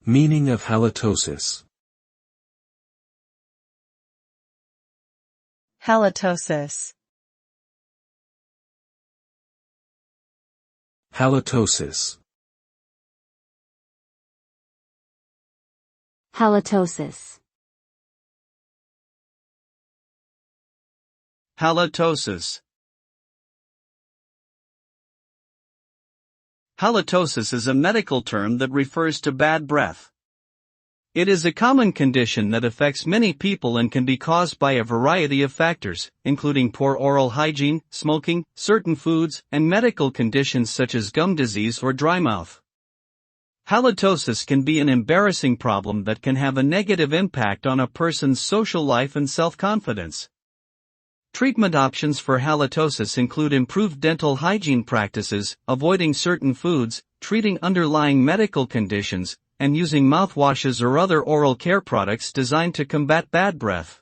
Meaning of halitosis. Halitosis. Halitosis. Halitosis. Halitosis. Halitosis is a medical term that refers to bad breath. It is a common condition that affects many people and can be caused by a variety of factors, including poor oral hygiene, smoking, certain foods, and medical conditions such as gum disease or dry mouth. Halitosis can be an embarrassing problem that can have a negative impact on a person's social life and self-confidence. Treatment options for halitosis include improved dental hygiene practices, avoiding certain foods, treating underlying medical conditions, and using mouthwashes or other oral care products designed to combat bad breath.